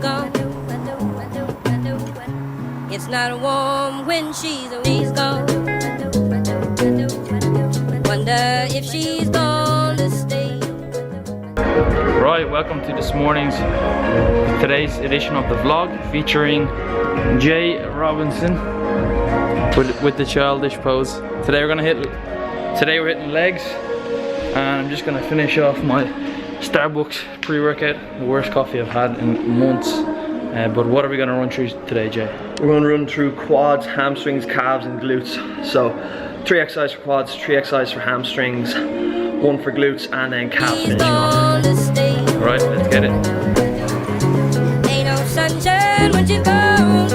gone. It's not warm when she's gone. Wonder if she's gonna stay. Right, welcome to this morning's, today's edition of the vlog featuring Jay Robinson with the childish pose. Today we're hitting legs, and I'm just gonna finish off my Starbucks pre-workout, the worst coffee I've had in months. But what are we gonna run through today, Jay? We're going to run through quads, hamstrings, calves and glutes. So 3 exercises for quads, 3 exercises for hamstrings, 1 for glutes, and then calves finishing off. Alright, let's get it. Ain't no sunshine when she's gone.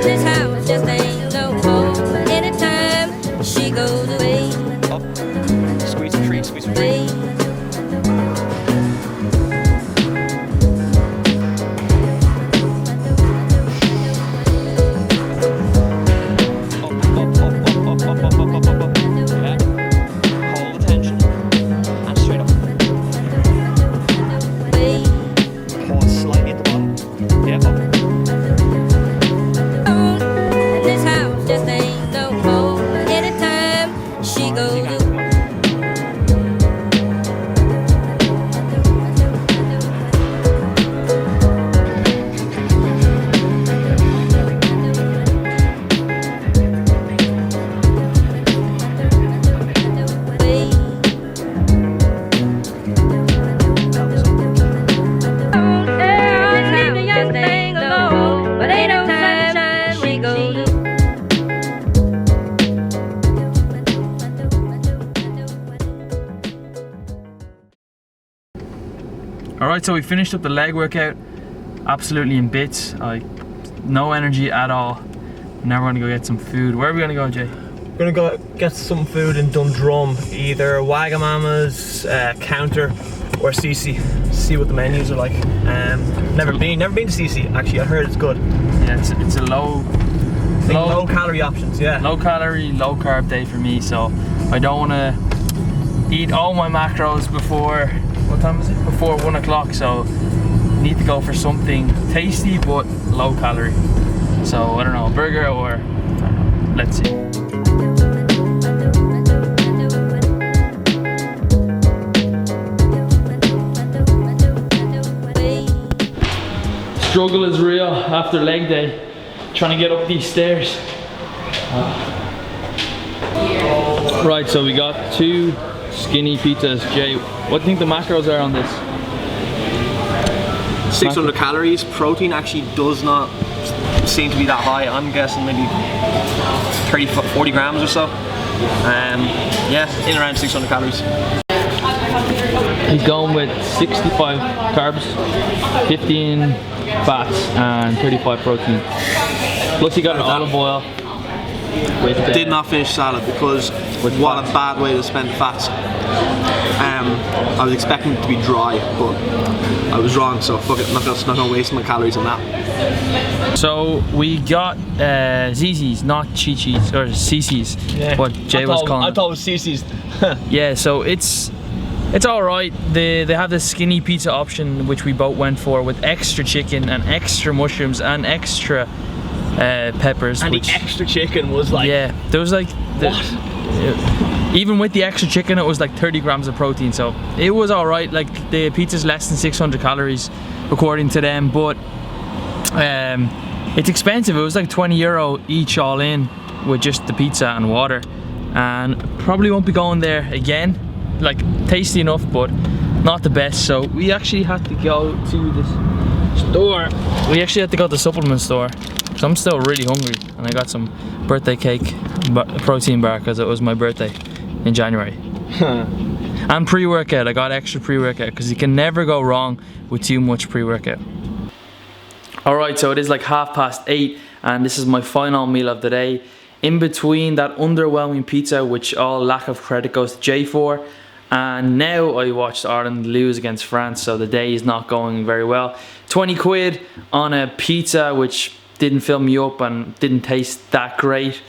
This house just ain't no home. Anytime she goes away. Up, squeeze the tree, squeeze the tree. Alright, so we finished up the leg workout, absolutely in bits, no energy at all. Now we're gonna go get some food. Where are we gonna go, Jay? We're gonna go get some food in Dundrum, either Wagamama's, Counter, or CC. See what the menus are like. Never been to CC. Actually, I heard it's good. Yeah, it's a low calorie options. Yeah. Low calorie, low carb day for me. So I don't want to eat all my macros before. What time is it? Before 1 o'clock. So need to go for something tasty but low calorie. So I don't know, a burger or I don't know. Let's see. Struggle is real after leg day, trying to get up these stairs. Right, so we got 2 skinny pizzas. Jay, what do you think the macros are on this? 600 calories. Protein actually does not seem to be that high. I'm guessing maybe 40 grams or so. Yeah, in around 600 calories. He's going with 65 carbs, 15 fats and 35 protein. Plus he got an olive oil. Did not finish salad because what a bad way to spend fats. I was expecting it to be dry, but I was wrong, so fuck it, I'm not gonna waste my calories on that. So we got ZZ's, not Chi-Chi's, or CC's, yeah. What Jay was calling. I thought it was CC's. Yeah, so it's alright. They have this skinny pizza option which we both went for, with extra chicken and extra mushrooms and extra peppers. And the extra chicken was like... Yeah, there was like... Even with the extra chicken, it was like 30 grams of protein, so it was alright. Like, the pizza's less than 600 calories according to them, but it's expensive. It was like €20 each all in with just the pizza and water, and probably won't be going there again. Like, tasty enough but not the best. So we actually had to go to this store. We actually had to go to the supplement store, so I'm still really hungry, and I got some birthday cake protein bar because it was my birthday in January. And pre-workout, I got extra pre-workout because you can never go wrong with too much pre-workout. Alright, so it is like 8:30 and this is my final meal of the day. In between that underwhelming pizza, which all lack of credit goes to Jay for, and now I watched Ireland lose against France, so the day is not going very well. 20 quid on a pizza which didn't fill me up and didn't taste that great,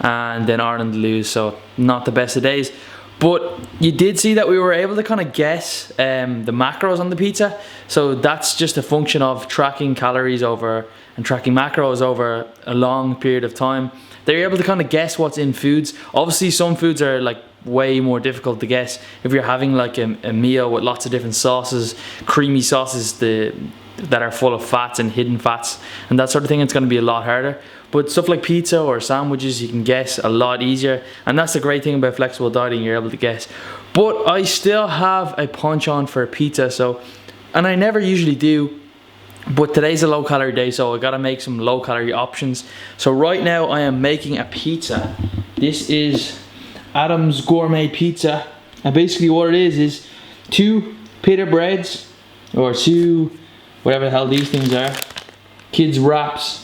and then Ireland lose, so not the best of days. But you did see that we were able to kind of guess the macros on the pizza. So that's just a function of tracking calories over and tracking macros over a long period of time. They're able to kind of guess what's in foods. Obviously some foods are like way more difficult to guess. If you're having like a meal with lots of different sauces, creamy sauces that are full of fats and hidden fats and that sort of thing, it's going to be a lot harder. But stuff like pizza or sandwiches, you can guess a lot easier, and that's the great thing about flexible dieting, you're able to guess. But I still have a penchant for pizza, so, and I never usually do, but today's a low calorie day, so I gotta make some low calorie options. So right now I am making a pizza. This is Adam's Gourmet Pizza, and basically what it is 2 pita breads, or 2 whatever the hell these things are, kids wraps,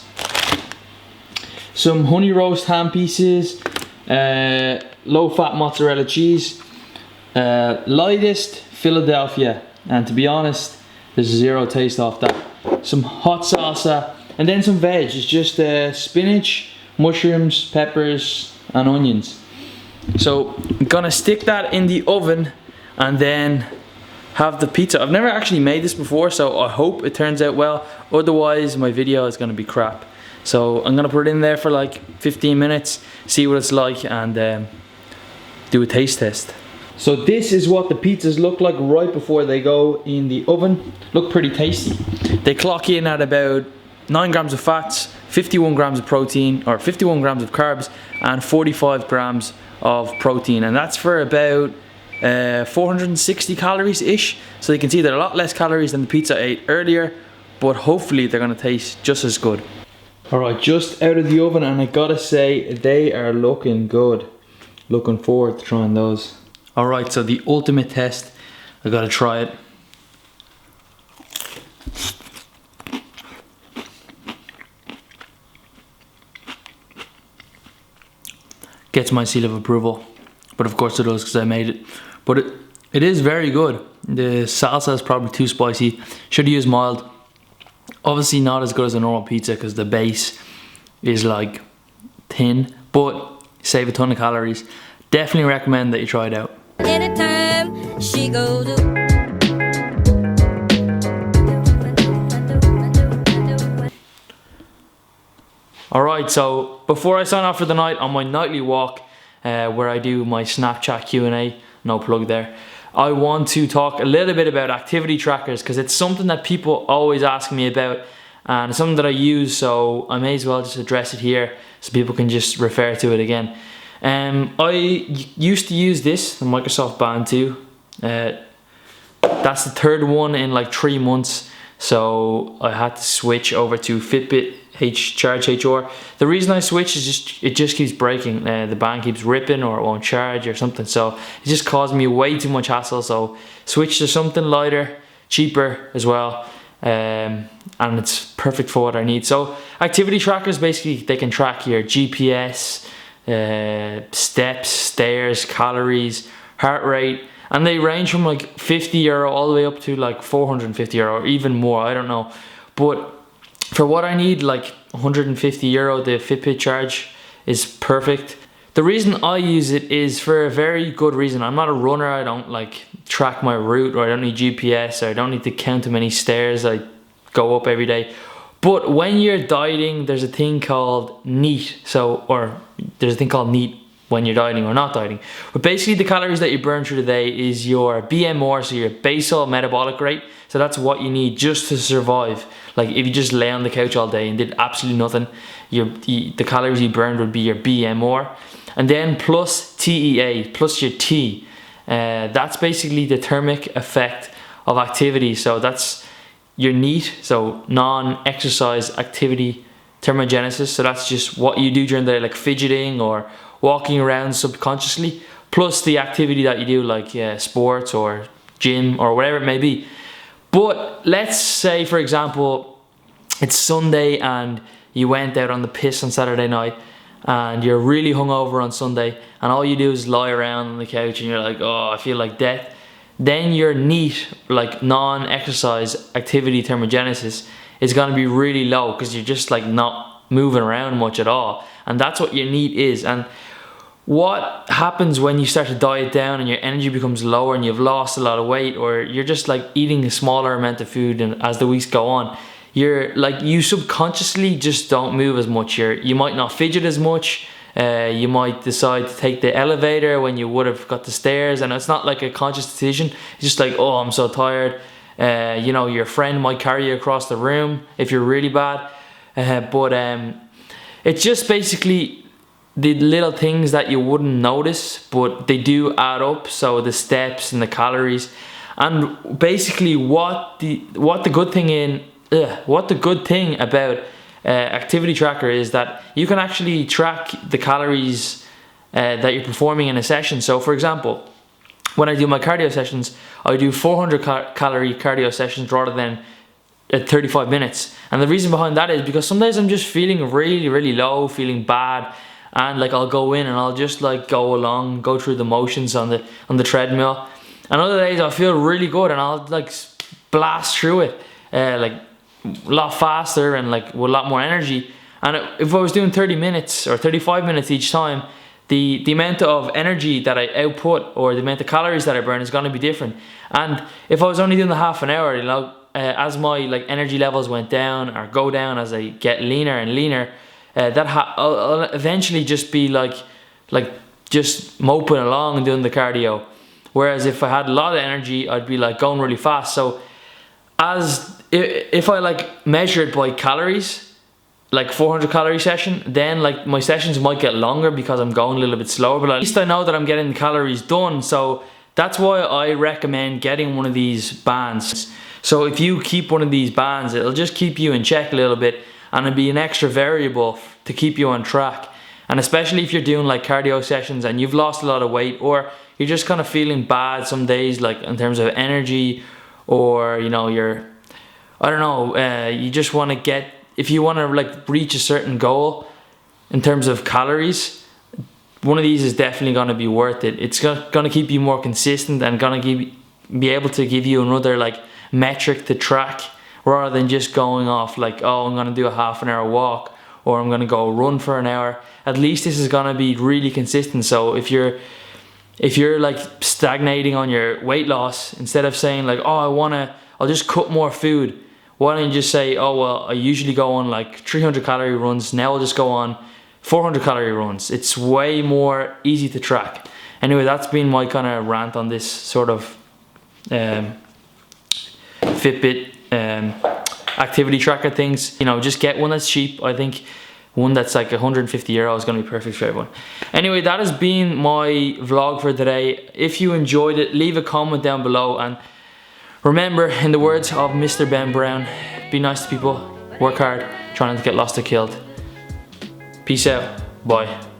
some honey roast ham pieces, low fat mozzarella cheese, lightest Philadelphia, and to be honest there's zero taste off that, some hot salsa, and then some veg. It's just spinach, mushrooms, peppers and onions. So I'm gonna stick that in the oven and then have the pizza. I've never actually made this before, so I hope it turns out well, otherwise my video is gonna be crap. So I'm gonna put it in there for like 15 minutes, see what it's like, and do a taste test. So this is what the pizzas look like right before they go in the oven. Look pretty tasty. They clock in at about 9 grams of fats, 51 grams of protein, or 51 grams of carbs, and 45 grams of protein, and that's for about 460 calories ish. So you can see they're a lot less calories than the pizza I ate earlier, but hopefully they're gonna taste just as good. Alright, just out of the oven, and I gotta say they are looking good. Looking forward to trying those. Alright, so the ultimate test, I gotta try it. Gets my seal of approval, but of course it does because I made it. But it is very good. The salsa is probably too spicy. Should use mild. Obviously not as good as a normal pizza because the base is like thin, but save a ton of calories. Definitely recommend that you try it out. Anytime she goes Alright, so before I sign off for the night on my nightly walk, where I do my Snapchat Q&A, no plug there, I want to talk a little bit about activity trackers because it's something that people always ask me about and it's something that I use, so I may as well just address it here so people can just refer to it again. I used to use this, the Microsoft Band 2. That's the 3rd one in like 3 months, so I had to switch over to Fitbit Charge HR. The reason I switched is it just keeps breaking. The band keeps ripping or it won't charge or something, so it just caused me way too much hassle. So switch to something lighter, cheaper as well, and it's perfect for what I need. So activity trackers, basically they can track your GPS, steps, stairs, calories, heart rate, and they range from like €50 all the way up to like €450 or even more, I don't know. But for what I need, like €150, the Fitbit Charge is perfect. The reason I use it is for a very good reason. I'm not a runner, I don't like track my route, or I don't need GPS, or I don't need to count how many stairs I go up every day. But when you're dieting, there's a thing called NEAT. There's a thing called NEAT when you're dieting or not dieting. But basically the calories that you burn through the day is your BMR, so your basal metabolic rate. So that's what you need just to survive. Like if you just lay on the couch all day and did absolutely nothing, the calories you burned would be your BMR. And then plus TEA, plus your T. That's basically the thermic effect of activity. So that's your NEAT, so non-exercise activity thermogenesis. So that's just what you do during the day, like fidgeting or walking around subconsciously, plus the activity that you do, like sports or gym or whatever it may be. But let's say, for example, it's Sunday and you went out on the piss on Saturday night and you're really hungover on Sunday and all you do is lie around on the couch and you're like, oh, I feel like death. Then your NEAT, like non-exercise activity thermogenesis, is going to be really low because you're just like not moving around much at all. And that's what your NEAT is. And what happens when you start to diet down and your energy becomes lower and you've lost a lot of weight, or you're just like eating a smaller amount of food, and as the weeks go on, you're like, you subconsciously just don't move as much. You might not fidget as much. You might decide to take the elevator when you would have got the stairs, and it's not like a conscious decision. It's just like, oh, I'm so tired. You know, your friend might carry you across the room if you're really bad. But it's just basically the little things that you wouldn't notice, but they do add up. So the steps and the calories, and basically what the good thing about activity tracker is that you can actually track the calories that you're performing in a session. So for example, when I do my cardio sessions, I do 400 calorie cardio sessions rather than 35 minutes. And the reason behind that is because some days I'm just feeling really low, feeling bad, and like I'll go in and I'll just like go through the motions on the treadmill. And other days I feel really good and I'll like blast through it like a lot faster and like with a lot more energy. And if I was doing 30 minutes or 35 minutes each time, the amount of energy that I output or the amount of calories that I burn is going to be different. And if I was only doing the half an hour, you know, as my like energy levels went down or go down as I get leaner and leaner, I'll eventually just be like just moping along and doing the cardio. Whereas if I had a lot of energy, I'd be like going really fast. So if I like measured by calories, like 400 calorie session, then like my sessions might get longer because I'm going a little bit slower, but at least I know that I'm getting the calories done. So that's why I recommend getting one of these bands. So if you keep one of these bands, it'll just keep you in check a little bit, and it'll be an extra variable to keep you on track. And especially if you're doing like cardio sessions and you've lost a lot of weight, or you're just kind of feeling bad some days, like in terms of energy, or you know, you just want to get, if you want to like reach a certain goal in terms of calories, one of these is definitely going to be worth it. It's going to keep you more consistent and going to be able to give you another like metric to track, rather than just going off like, oh, I'm going to do a half an hour walk, or I'm going to go run for an hour. At least this is going to be really consistent. So if you're like stagnating on your weight loss, instead of saying like, oh, I'll just cut more food, why don't you just say, oh well, I usually go on like 300 calorie runs, now I'll just go on 400 calorie runs. It's way more easy to track. Anyway, that's been my kind of rant on this sort of Fitbit activity tracker things. You know, just get one that's cheap. I think one that's like 150 euro is going to be perfect for everyone. Anyway, that has been my vlog for today. If you enjoyed it, leave a comment down below, and remember, in the words of Mr. Ben Brown, be nice to people, work hard, try not to get lost or killed. Peace out. Bye.